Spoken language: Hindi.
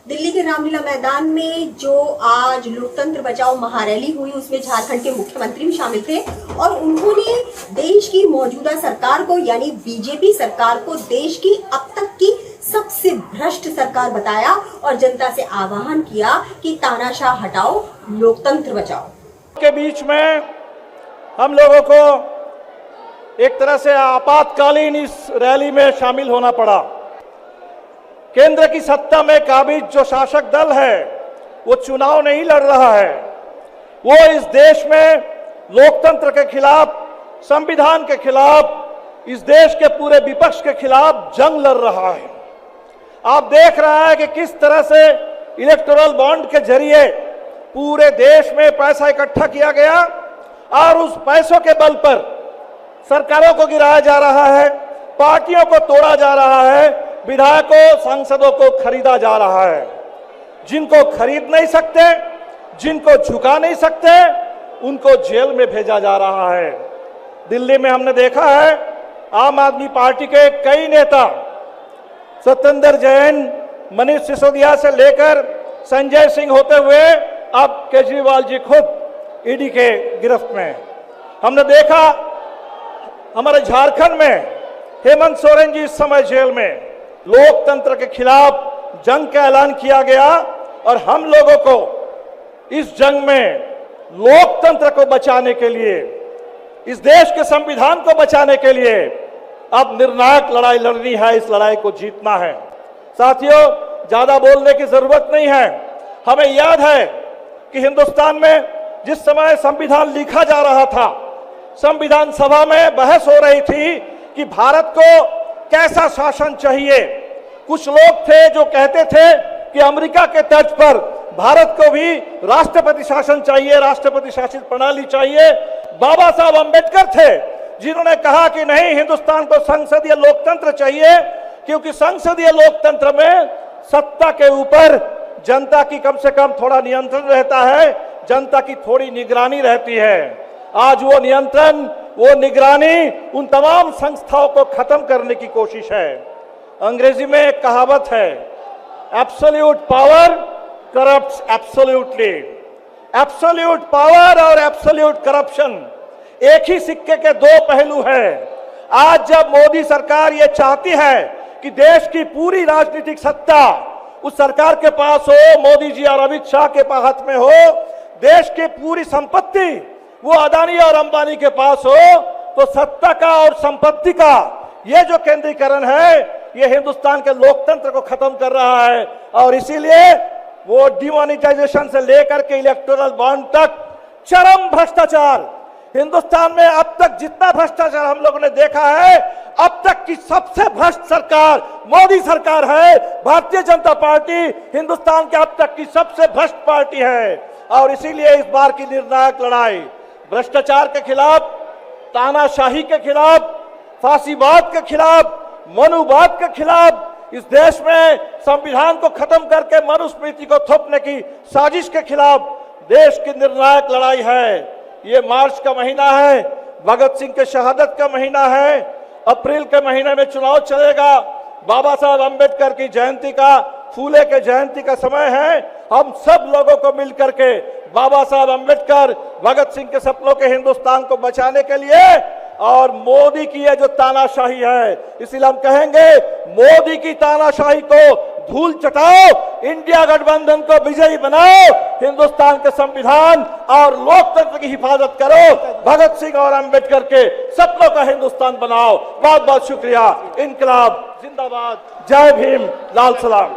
दिल्ली के रामलीला मैदान में जो आज लोकतंत्र बचाओ महारैली हुई, उसमें झारखंड के मुख्यमंत्री भी शामिल थे और उन्होंने देश की मौजूदा सरकार को यानी बीजेपी सरकार को देश की अब तक की सबसे भ्रष्ट सरकार बताया और जनता से आह्वान किया कि तानाशाह हटाओ, लोकतंत्र बचाओ। के बीच में हम लोगों को एक तरह से आपातकालीन इस रैली में शामिल होना पड़ा। केंद्र की सत्ता में काबिज जो शासक दल है वो चुनाव नहीं लड़ रहा है, वो इस देश में लोकतंत्र के खिलाफ, संविधान के खिलाफ, इस देश के पूरे विपक्ष के खिलाफ जंग लड़ रहा है। आप देख रहे हैं कि किस तरह से इलेक्टोरल बॉन्ड के जरिए पूरे देश में पैसा इकट्ठा किया गया और उस पैसों के बल पर सरकारों को गिराया जा रहा है, पार्टियों को तोड़ा जा रहा है, विधायकों, सांसदों को खरीदा जा रहा है। जिनको खरीद नहीं सकते, जिनको झुका नहीं सकते, उनको जेल में भेजा जा रहा है। दिल्ली में हमने देखा है आम आदमी पार्टी के कई नेता, सत्येंद्र जैन, मनीष सिसोदिया से लेकर संजय सिंह होते हुए अब केजरीवाल जी खुद ईडी के गिरफ्त में। हमने देखा हमारे झारखंड में हेमंत सोरेन जी इस समय जेल में। लोकतंत्र के खिलाफ जंग का ऐलान किया गया और हम लोगों को इस जंग में लोकतंत्र को बचाने के लिए, इस देश के संविधान को बचाने के लिए अब निर्णायक लड़ाई लड़नी है, इस लड़ाई को जीतना है। साथियों, ज्यादा बोलने की जरूरत नहीं है। हमें याद है कि हिंदुस्तान में जिस समय संविधान लिखा जा रहा था, संविधान सभा में बहस हो रही थी कि भारत को कैसा शासन चाहिए। कुछ लोग थे जो कहते थे कि अमेरिका के तर्ज पर भारत को भी राष्ट्रपति शासन चाहिए, राष्ट्रपति शासित प्रणाली चाहिए। बाबा साहब अंबेडकर थे जिन्होंने कहा कि नहीं, हिंदुस्तान को संसदीय लोकतंत्र चाहिए, क्योंकि संसदीय लोकतंत्र में सत्ता के ऊपर जनता की कम से कम थोड़ा नियंत्रण रहता है, जनता की थोड़ी निगरानी रहती है। आज वो नियंत्रण, वो निगरानी उन तमाम संस्थाओं को खत्म करने की कोशिश है। अंग्रेजी में एक कहावत है, absolute power corrupts absolutely. Absolute power और एब्सोल्यूट करप्शन एक ही सिक्के के दो पहलू हैं। आज जब मोदी सरकार ये चाहती है कि देश की पूरी राजनीतिक सत्ता उस सरकार के पास हो, मोदी जी और अमित शाह के हाथ में हो, देश की पूरी संपत्ति वो अदानी और अंबानी के पास हो, तो सत्ता का और संपत्ति का ये जो केंद्रीकरण है, ये हिंदुस्तान के लोकतंत्र को खत्म कर रहा है। और इसीलिए वो डिमोनेटाइजेशन से लेकर के इलेक्टोरल बॉन्ड तक चरम भ्रष्टाचार, हिंदुस्तान में अब तक जितना भ्रष्टाचार हम लोगों ने देखा है, अब तक की सबसे भ्रष्ट सरकार मोदी सरकार है। भारतीय जनता पार्टी हिंदुस्तान के अब तक की सबसे भ्रष्ट पार्टी है। और इसीलिए इस बार की निर्णायक लड़ाई भ्रष्टाचार के खिलाफ, तानाशाही के खिलाफ, फांसीवाद के खिलाफ, मनुवाद के खिलाफ, इस देश में संविधान को खत्म करके मनुस्मृति को थोपने की साजिश के खिलाफ देश की निर्णायक लड़ाई है। ये मार्च का महीना है, भगत सिंह के शहादत का महीना है, अप्रैल के महीने में चुनाव चलेगा, बाबा साहब अंबेडकर की जयंती का, फूले के जयंती का समय है। हम सब लोगों को मिलकर के बाबा साहब अंबेडकर, भगत सिंह के सपनों के हिंदुस्तान को बचाने के लिए और मोदी की ये जो तानाशाही है, इसलिए हम कहेंगे मोदी की तानाशाही को धूल चटाओ, इंडिया गठबंधन को विजयी बनाओ, हिंदुस्तान के संविधान और लोकतंत्र की हिफाजत करो, भगत सिंह और अंबेडकर के सपनों का हिंदुस्तान बनाओ। बहुत बहुत शुक्रिया। इनकलाब जिंदाबाद। जय भीम, लाल सलाम।